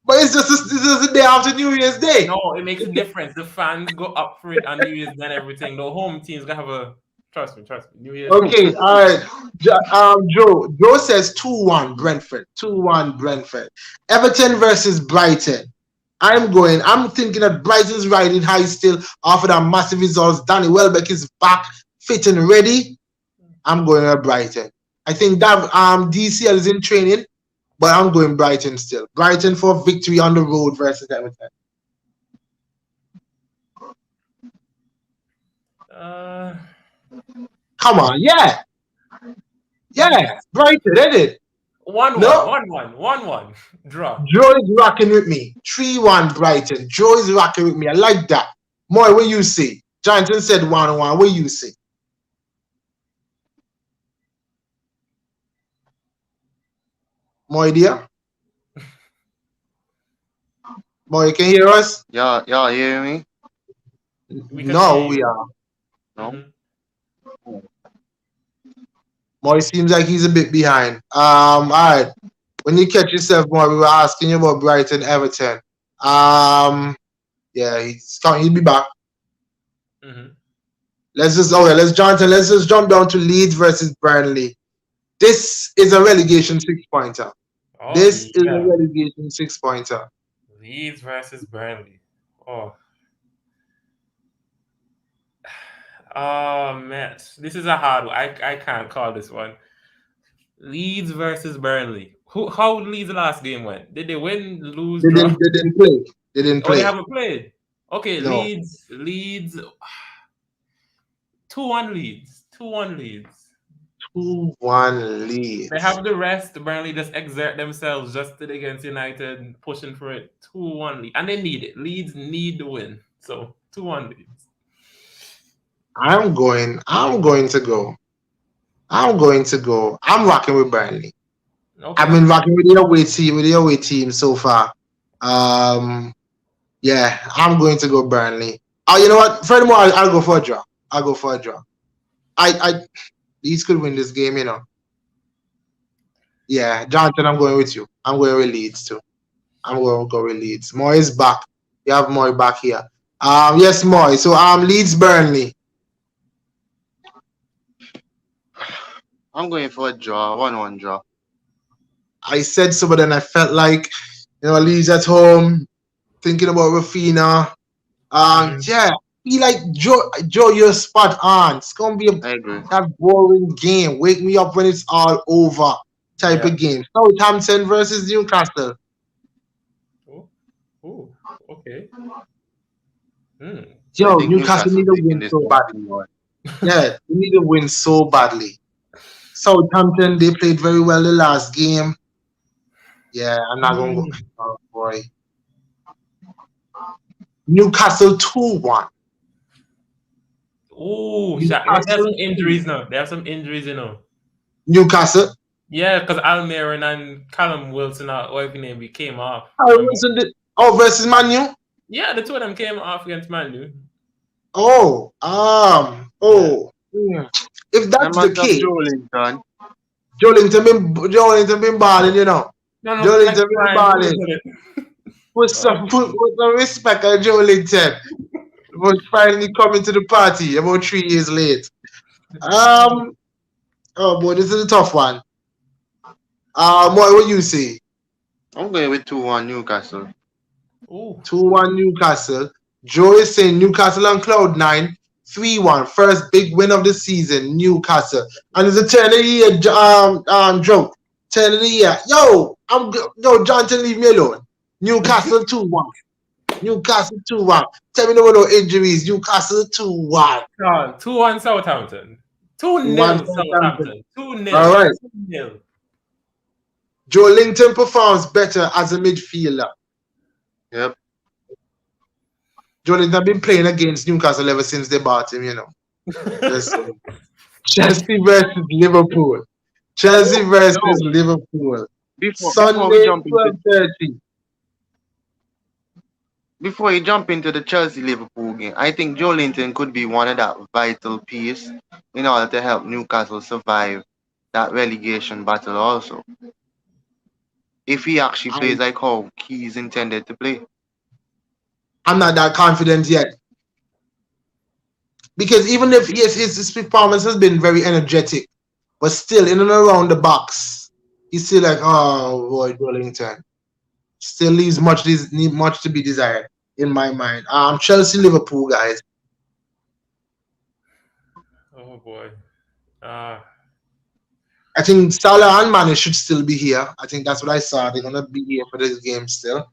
But it's just the day after New Year's Day. No, it makes a difference. The fans go up for it on New Year's Day and everything. The home team's gonna have a trust me. New Year's. Okay, all right. Joe says 2-1 Brentford. 2-1 Brentford. Everton versus Brighton. I'm thinking that Brighton's riding high still after that massive results. Danny Welbeck is back, fit and ready. I'm going to Brighton. I think that DCL is in training. But I'm going Brighton still. Brighton for victory on the road versus Everton. Come on, yeah. Brighton, did it? 1-1, No, 1-1, 1-1. Draw. Joe is rocking with me. 3-1 Brighton. Joe is rocking with me. I like that. Moy, what you say? Johnson said 1-1. What you say? Moy, dear? Moy, can you hear us? Y'all hear me? We can hear We you. are. No. Mm-hmm. Moy seems like he's a bit behind. All right. When you catch yourself, Moy, we were asking you about Brighton, Everton. Yeah, he'll be back. Mm-hmm. Let's just jump down to Leeds versus Burnley. This is a relegation 6-pointer. Oh, This is a yeah. relegation 6-pointer. Leeds versus Burnley. Oh man, this is a hard one. I can't call this one. Leeds versus Burnley. How Leeds last game went? Did they win, lose, They draw? didn't play. They didn't Oh, they play. haven't played. Okay, No. Leeds 2-1 Leeds. 2-1 Leeds. 2-1 Leeds. They have the rest. Burnley just exert themselves just against United, pushing for it. 2-1 Leeds. And they need it. Leeds need the win. So 2-1 Leeds. I'm going to go. I'm rocking with Burnley. Okay. I've been rocking with the away team so far. Yeah, I'm going to go Burnley. Oh, you know what? Furthermore, I'll go for a draw. Leeds could win this game, you know. Yeah, Jonathan, I'm going with you. I'm going with Leeds too. I'm going to go with Leeds. Moy is back. You have Moy back here. Yes, Moy. So Leeds Burnley. I'm going for a draw, 1-1 draw. I said so, but then I felt like, Leeds at home, thinking about Rafina. Yeah, be like Joe, you're spot on. It's gonna be that boring game. Wake me up when it's all over type of game. Southampton versus Newcastle. Oh, okay. Yo, Newcastle need a win so badly. Yeah, they need a win so badly. Southampton, they played very well the last game. Yeah, I'm not gonna go. Oh boy. Newcastle 2-1. Oh, they have some injuries now. They have some injuries, Newcastle. Yeah, because Almiron and Callum Wilson, or whatever name, came off. Versus Manu. Yeah, the two of them came off against Manu. If that's the case, Joelinton been balling, you know. Joelinton been balling. With some respect on Joelinton. Was finally coming to the party about 3 years late. Oh boy, this is a tough one. What you say? I'm going with 2-1 Newcastle. 2-1 Newcastle. Joe is saying Newcastle on cloud 9. 3-1. First big win of the season, Newcastle. And it's a turn of the year joke. Turn of the year. Yo, Johnson, leave me alone. Newcastle 2-1. Newcastle 2-1. Tell me no injuries. Newcastle 2-1. 2-1 Southampton. 2-0 Southampton. 2-0. All right. 2-0. Joelinton performs better as a midfielder. Yep. Joelinton been playing against Newcastle ever since they bought him, you know. Chelsea versus Liverpool. Liverpool. Sunday 12:30. Before you jump into the Chelsea-Liverpool game, I think Joelinton could be one of that vital piece in order to help Newcastle survive that relegation battle also. If he actually plays like how he's intended to play. I'm not that confident yet. Because even if his performance has been very energetic, but still in and around the box, he's still like, oh boy, Joelinton. Still leaves much to be desired in my mind. Chelsea Liverpool, guys. Oh boy. I think Salah and Mane should still be here. I think that's what I saw. They're gonna be here for this game still.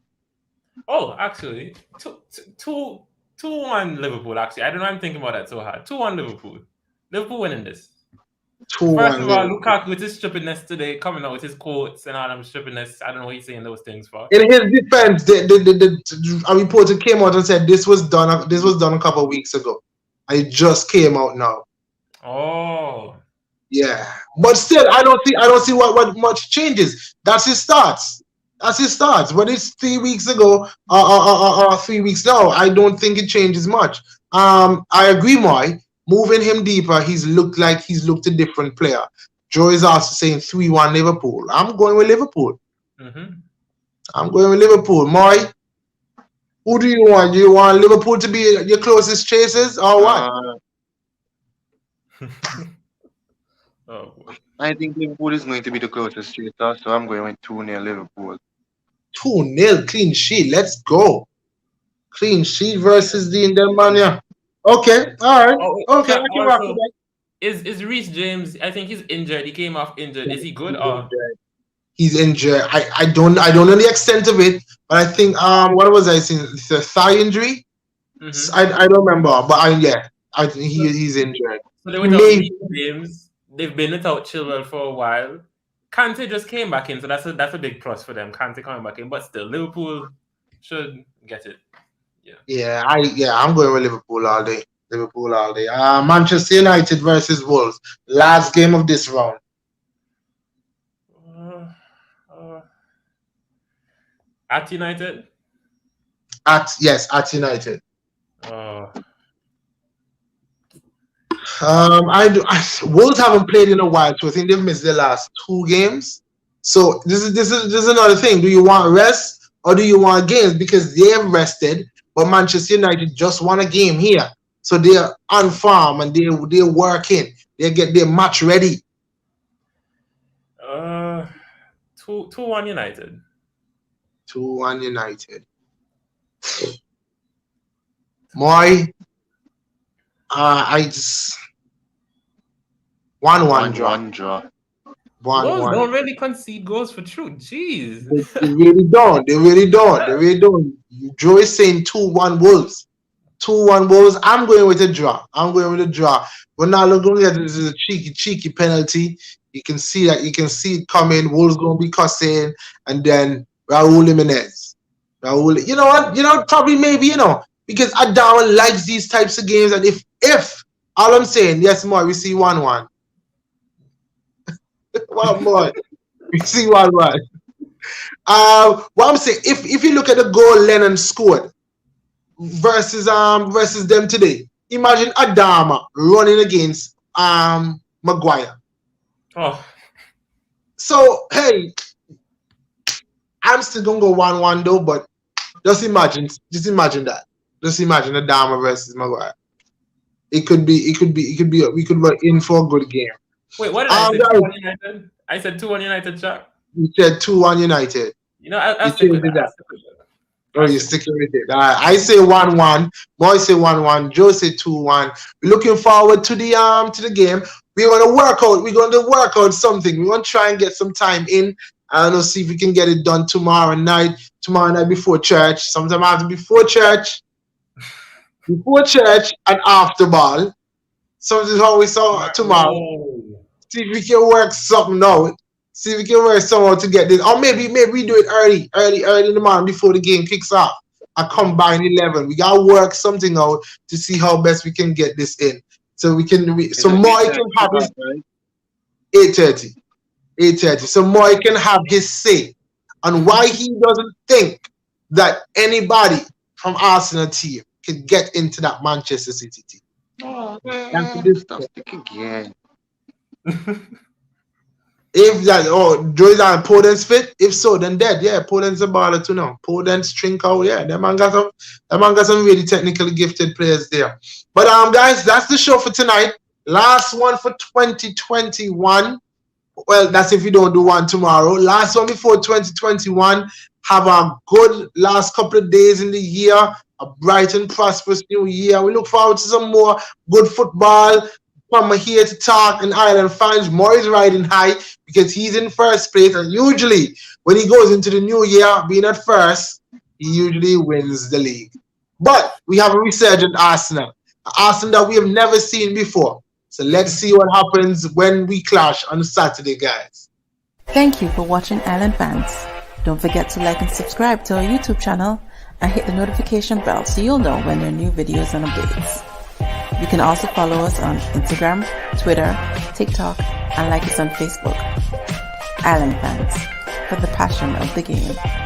Oh, actually, 2-1 Liverpool. Actually, I don't know. I'm thinking about that so hard. 2-1 Liverpool. Liverpool winning this. 2-1. First of all, Lukaku with his stupidness today, coming out with his quotes and all them stupidness. I don't know what he's saying those things for. In his defense, a reporter came out and said this was done. This was done a couple of weeks ago. And it just came out now. Oh. Yeah, but still, I don't see what much changes. That's his starts. But it's 3 weeks ago, 3 weeks now. I don't think it changes much. I agree, Moy. Moving him deeper, he's looked a different player. Joe is also saying 3-1 Liverpool. I'm going with Liverpool. Mm-hmm. I'm going with Liverpool. Moy, who do you want? Do you want Liverpool to be your closest chasers or what? Oh, boy. I think Liverpool is going to be the closest chaser, so I'm going with 2-0 Liverpool. 2-0 clean sheet. Let's go. Clean sheet versus the Indemania. Okay, all right. Okay, I can rock with that. Is Reece James? I think he's injured. He came off injured. Is he good or? He's injured. I don't know the extent of it, but I think what was I saying? It's a thigh injury. Mm-hmm. I don't remember, but I think he's injured. So they without Reece James. They've been without Chilwell for a while. Kante just came back in, so that's a big plus for them. Kante coming back in, but still, Liverpool should get it. Yeah, I'm going with Liverpool all day. Liverpool all day. Manchester United versus Wolves. Last game of this round. At United? At United. Wolves haven't played in a while, so I think they've missed their last 2 games. So this is another thing. Do you want rest or do you want games? Because they have rested, but Manchester United just won a game here, so they're on farm and they're working. They get their match ready. 2-1 United. 2-1 United. Moy, I just 1-1 draw. 1-1 draw. 1-1. Don't really concede goals for truth. Jeez. They really don't. They really don't. Joe is saying 2-1 Wolves. 2-1 Wolves. I'm going with a draw. We're not looking at this as a cheeky penalty. You can see that. You can see it coming. Wolves going to be cussing, and then Raul Jimenez. You know what? Probably maybe because Adama likes these types of games, and if all I'm saying, yes, more we see 1-1. One more. We see 1-1. What I'm saying, if you look at the goal Lennon scored versus them today, imagine Adama running against Maguire. Oh. So hey, I'm still gonna go 1-1 though, but just imagine that. Just imagine Adama versus Maguire. We could be in for a good game. Wait, what did I say? 2-1 United? I said 2-1 United, Chuck. You said 2-1 United. I'll stick with that. Oh, you're sticking with it. I say 1-1. Boy say 1-1. Joe say 2-1. We're looking forward to the game. We're gonna work out something. We want to try and get some time in. I don't know, see if we can get it done tomorrow night before church. Sometime after before church and after ball. Something how we saw tomorrow. See if we can work something out. See if we can work something out to get this. Or maybe we do it early in the morning before the game kicks off. I combine 11. We gotta work something out to see how best we can get this in. So we can so Moy can have his 8:30. 8:30. So Moy can have his say on why he doesn't think that anybody from Arsenal team can get into that Manchester City team. Oh, man. Stop sticking again. If that Joey's on Podence fit, if so, then dead. Yeah, Podence a baller too now. Podence, Trinko, yeah, that man got some really technically gifted players there. But guys, that's the show for tonight. Last one for 2021. Well, that's if we don't do one tomorrow. Last one before 2021. Have a good last couple of days in the year. A bright and prosperous new year. We look forward to some more good football, come here to talk in Ireland fans. More is riding high because he's in first place, and usually when he goes into the new year being at first, he usually wins the league. But we have a resurgent Arsenal, Arsenal that we have never seen before. So let's see what happens when we clash on Saturday, guys. Thank you for watching Ireland Fans. Don't forget to like and subscribe to our YouTube channel and hit the notification bell so you'll know when there are new videos and updates. You can also follow us on Instagram, Twitter, TikTok, and like us on Facebook. Ireland Fans, for the passion of the game.